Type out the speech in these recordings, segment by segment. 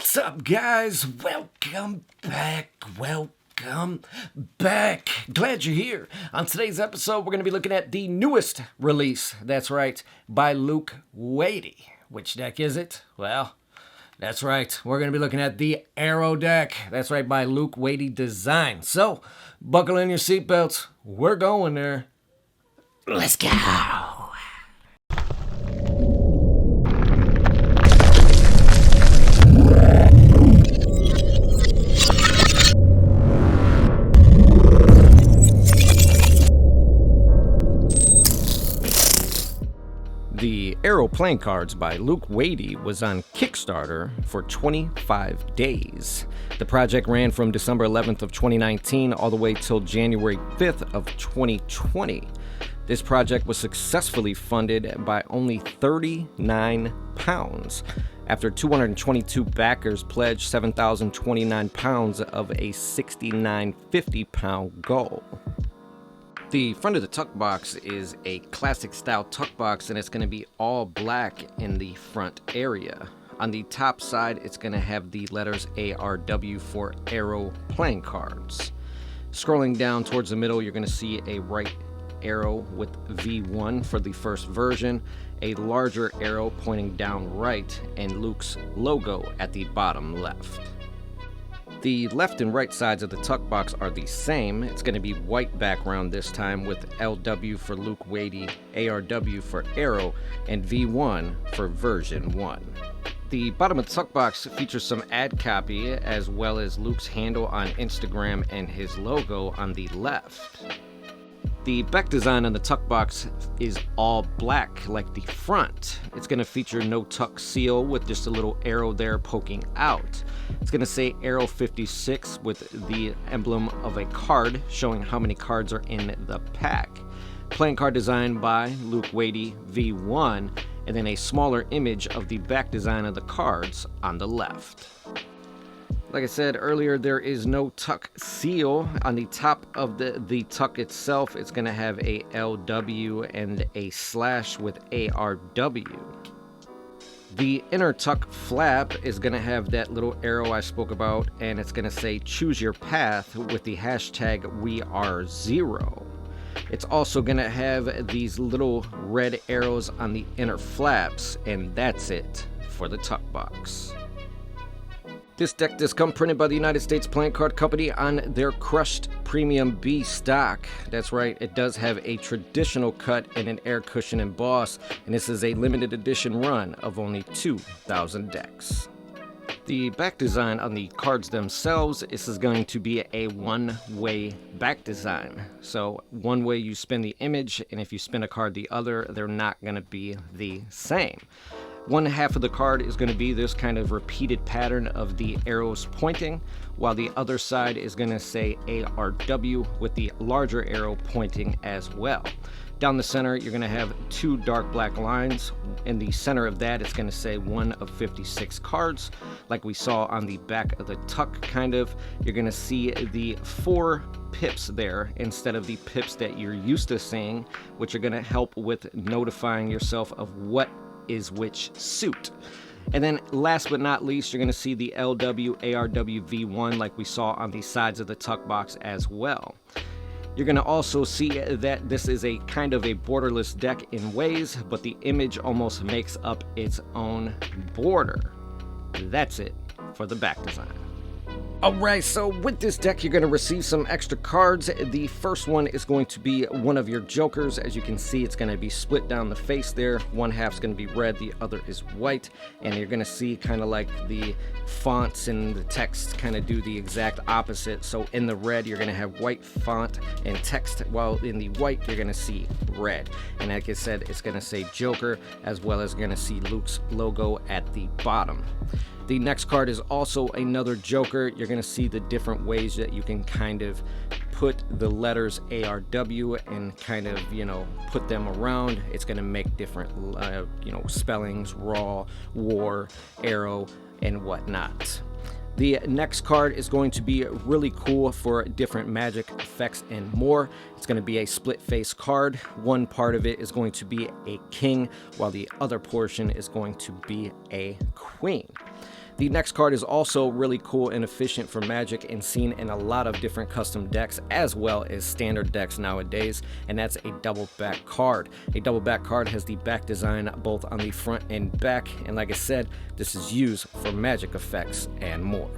What's up, guys? Welcome back. Glad you're here. On today's episode, we're going to be looking at the newest release. That's right, by Luke Wadey. Which deck is it? Well, that's right. We're going to be looking at the Arrow deck. That's right, by Luke Wadey Design. So, buckle in your seatbelts. We're going there. Let's go. The Arrow Playing Cards by Luke Wadey was on Kickstarter for 25 days. The project ran from December 11th of 2019 all the way till January 5th of 2020. This project was successfully funded by only £39 after 222 backers pledged 7,029 pounds of a £69.50 goal. The front of the tuck box is a classic style tuck box, and it's going to be all black in the front area. On the top side, it's going to have the letters ARW for Arrow Playing Cards. Scrolling down towards the middle, you're going to see a right arrow with V.1 for the first version, a larger arrow pointing down right, and Luke's logo at the bottom left. The left and right sides of the tuck box are the same. It's going to be white background this time with LW for Luke Wadey, ARW for Arrow, and V1 for version 1. The bottom of the tuck box features some ad copy as well as Luke's handle on Instagram and his logo on the left. The back design on the tuck box is all black like the front. It's going to feature no tuck seal with just a little arrow there poking out. It's going to say Arrow 56 with the emblem of a card showing how many cards are in the pack. Playing card design by Luke Wadey V1, and then a smaller image of the back design of the cards on the left. Like I said earlier, there is no tuck seal. On the top of the tuck itself, it's going to have a LW and a slash with ARW. The inner tuck flap is going to have that little arrow I spoke about, and it's going to say choose your path with the hashtag #WeAreZero. It's also going to have these little red arrows on the inner flaps, and that's it for the tuck box. This deck does come printed by the United States Playing Card Company on their crushed Premium B stock. That's right, it does have a traditional cut and an air cushion emboss, and this is a limited edition run of only 2,000 decks. The back design on the cards themselves, this is going to be a one-way back design. So one way you spin the image, and if you spin a card the other, they're not going to be the same. One half of the card is going to be this kind of repeated pattern of the arrows pointing, while the other side is going to say ARW with the larger arrow pointing as well. Down the center, you're going to have two dark black lines. In the center of that, it's going to say 1 of 56 cards. Like we saw on the back of the tuck, kind of, you're going to see the 4 pips there instead of the pips that you're used to seeing, which are going to help with notifying yourself of what is which suit. And then last but not least, you're going to see the LW, ARW, V1 like we saw on the sides of the tuck box as well. You're going to also see that this is a kind of a borderless deck in ways, but the image almost makes up its own border. That's it for the back design. Alright, so with this deck you're going to receive some extra cards. The first one is going to be one of your jokers. As you can see, it's going to be split down the face there. One half's going to be red, the other is white, and you're going to see kind of like the fonts and the text kind of do the exact opposite. So in the red you're going to have white font and text, while in the white you're going to see red. And like I said, it's going to say Joker, as well as going to see Luke's logo at the bottom. The next card is also another Joker. You're going to see the different ways that you can kind of put the letters ARW and kind of, put them around. It's going to make different, spellings, raw, war, arrow, and whatnot. The next card is going to be really cool for different magic effects and more. It's going to be a split face card. One part of it is going to be a king, while the other portion is going to be a queen. The next card is also really cool and efficient for Magic and seen in a lot of different custom decks as well as standard decks nowadays, and that's a double back card. A double back card has the back design both on the front and back, and like I said, this is used for magic effects and more.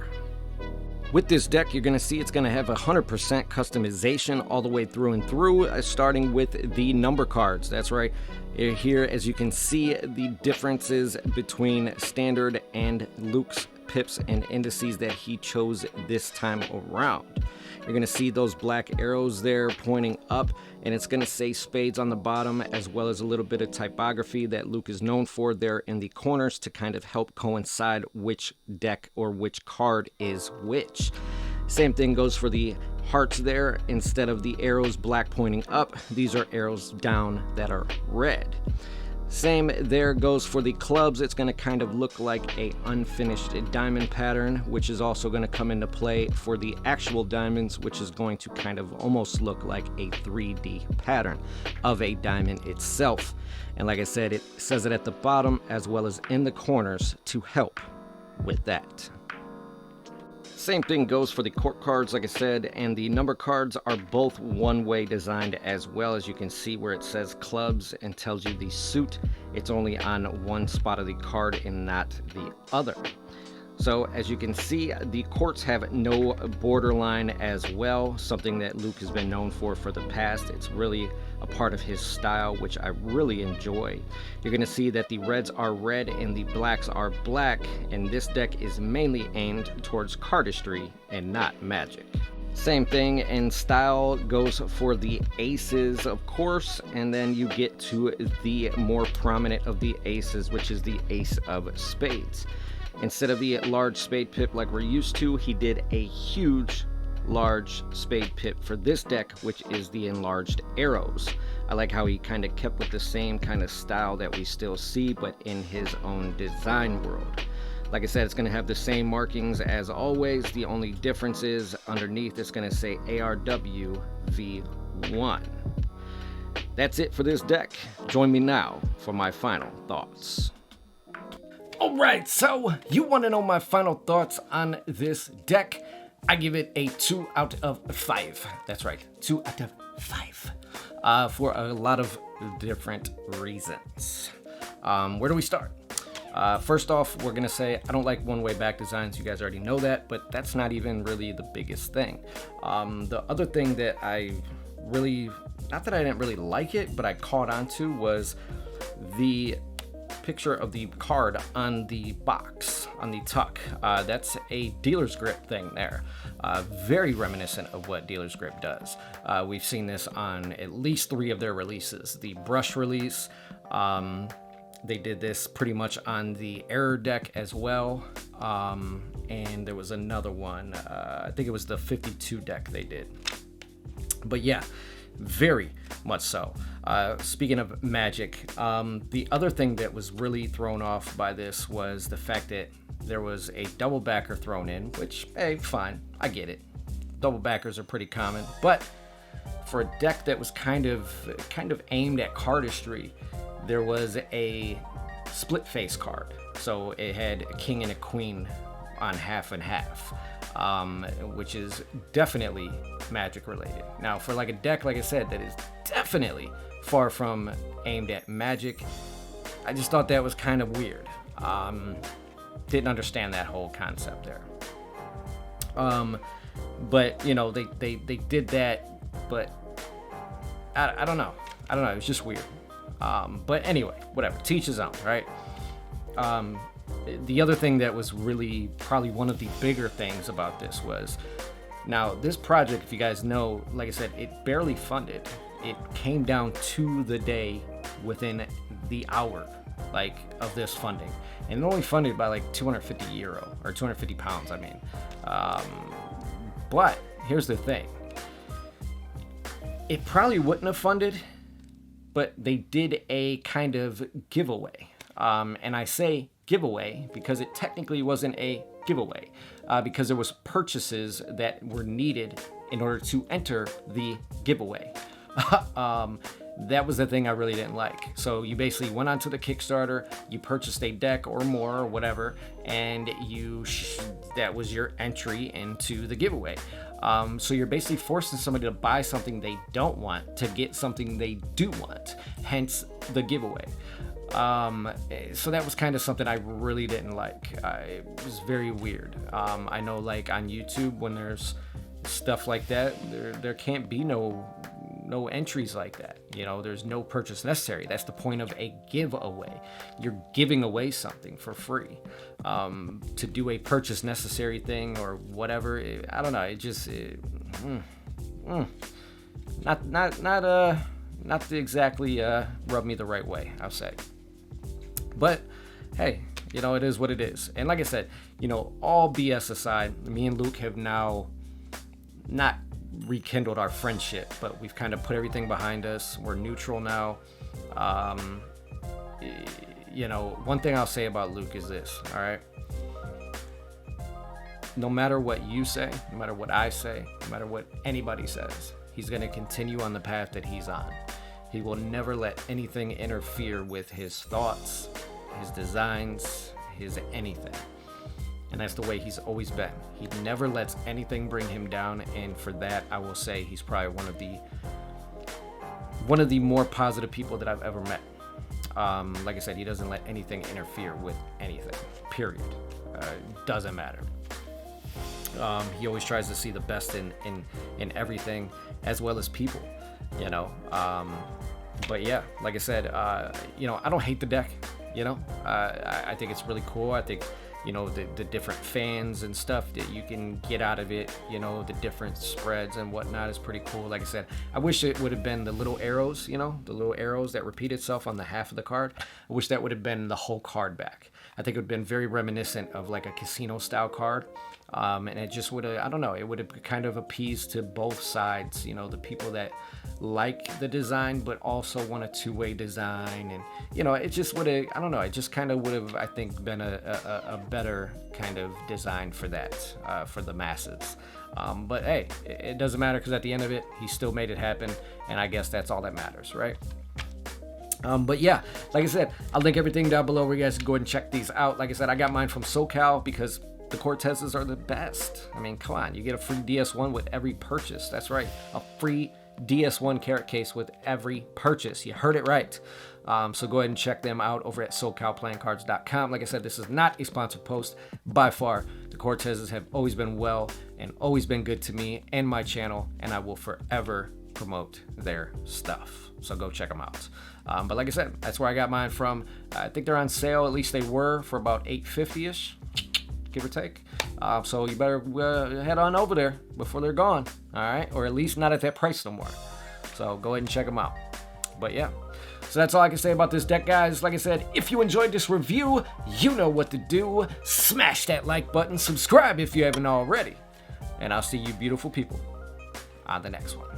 With this deck, you're going to see it's going to have 100% customization all the way through and through, starting with the number cards. That's right. Here, as you can see, the differences between standard and Luke's pips and indices that he chose this time around. You're going to see those black arrows there pointing up, and it's going to say spades on the bottom, as well as a little bit of typography that Luke is known for there in the corners to kind of help coincide which deck or which card is which. Same thing goes for the hearts there. Instead of the arrows black pointing up, these are arrows down that are red. Same there goes for the clubs. It's going to kind of look like a unfinished diamond pattern, which is also going to come into play for the actual diamonds, which is going to kind of almost look like a 3D pattern of a diamond itself. And like I said, it says it at the bottom as well as in the corners to help with that. Same thing goes for the court cards, like I said, and the number cards are both one-way designed as well. As you can see where it says clubs and tells you the suit, it's only on one spot of the card and not the other. So as you can see, the courts have no borderline as well, something that Luke has been known for the past. It's really a part of his style, which I really enjoy. You're going to see that the reds are red and the blacks are black, and this deck is mainly aimed towards cardistry and not magic. Same thing in style goes for the aces, of course, and then you get to the more prominent of the aces, which is the ace of spades. Instead of the large spade pip like we're used to, he did a huge large spade pip for this deck, which is the enlarged arrows. I like how he kind of kept with the same kind of style that we still see, but in his own design world. Like I said, it's going to have the same markings as always. The only difference is underneath it's going to say ARW V.1. That's it for this deck. Join me now for my final thoughts. Alright, so you want to know my final thoughts on this deck? I give it a 2 out of 5. That's right, 2 out of 5. For a lot of different reasons. Where do we start? First off, we're going to say I don't like one-way back designs. You guys already know that, but that's not even really the biggest thing. The other thing that I really, not that I didn't really like it, but I caught on to was the picture of the card on the box, on the tuck. That's a dealer's grip thing there. Very reminiscent of what dealer's grip does. We've seen this on at least 3 of their releases. The brush release, they did this pretty much on the error deck as well. And there was another one, I think it was the 52 deck they did. But yeah, very much so. Speaking of magic, the other thing that was really thrown off by this was the fact that there was a double backer thrown in, which, hey, fine, I get it. Double backers are pretty common, but for a deck that was kind of aimed at cardistry, there was a split face card. So it had a king and a queen on half and half, which is definitely magic related. Now for like a deck, like I said, that is definitely far from aimed at magic, I just thought that was kind of weird. Didn't understand that whole concept there. But you know, they did that, but I don't know. It was just weird. But anyway, whatever, teach his own, right? The other thing that was really probably one of the bigger things about this was, now this project, if you guys know, like I said, it barely funded. It came down to the day within the hour, like, of this funding, and it only funded by like €250 or 250 pounds. I mean, but here's the thing: it probably wouldn't have funded, but they did a kind of giveaway, and I say giveaway because it technically wasn't a giveaway, because there was purchases that were needed in order to enter the giveaway. That was the thing I really didn't like. So you basically went onto the Kickstarter, you purchased a deck or more or whatever, and that was your entry into the giveaway. So you're basically forcing somebody to buy something they don't want to get something they do want, hence the giveaway. So that was kind of something I really didn't like. It was very weird. I know, like on YouTube, when there's stuff like that, there can't be no entries like that. You know, there's no purchase necessary. That's the point of a giveaway. You're giving away something for free. To do a purchase necessary thing or whatever, I don't know. It just not to exactly rub me the right way, I'll say. But hey, you know, it is what it is. And like I said, you know, all BS aside, me and Luke have now not rekindled our friendship, but we've kind of put everything behind us. We're neutral now. You know, one thing I'll say about Luke is this, all right? No matter what you say, no matter what I say, no matter what anybody says, he's going to continue on the path that he's on. He will never let anything interfere with his thoughts, his designs, his anything. And that's the way he's always been. He never lets anything bring him down, and for that, I will say he's probably one of the more positive people that I've ever met. Like I said, he doesn't let anything interfere with anything, period. Doesn't matter. He always tries to see the best in everything, as well as people, you know. But yeah, like I said, you know, I don't hate the deck, you know. I think it's really cool. I think, you know, the different fans and stuff that you can get out of it, you know, the different spreads and whatnot is pretty cool. Like I said, I wish it would have been the little arrows, you know, the little arrows that repeat itself on the half of the card. I wish that would have been the whole card back. I think it would have been very reminiscent of like a casino style card. And it just would have, I don't know, it would have kind of appeased to both sides, you know, the people that like the design but also want a two-way design, and you know, it just would have, I don't know, it just kind of would have, I think, been a better kind of design for that, for the masses. But hey, it doesn't matter, because at the end of it, he still made it happen, and I guess that's all that matters, right? But yeah, like I said, I'll link everything down below where you guys can go ahead and check these out. Like I said, I got mine from SoCal because the Cortezes are the best. I mean, come on, you get a free DS1 with every purchase. That's right, a free DS1 carrot case with every purchase. You heard it right. So go ahead and check them out over at SoCalPlayingCards.com. Like I said, this is not a sponsored post by far. The Cortezes have always been well and always been good to me and my channel, and I will forever promote their stuff. So go check them out. But like I said, that's where I got mine from. I think they're on sale. At least they were, for about $8.50-ish, give or take. So you better head on over there before they're gone, all right? Or at least not at that price no more. So go ahead and check them out. But yeah, so that's all I can say about this deck, guys. Like I said, if you enjoyed this review, you know what to do. Smash that like button, subscribe if you haven't already, and I'll see you beautiful people on the next one.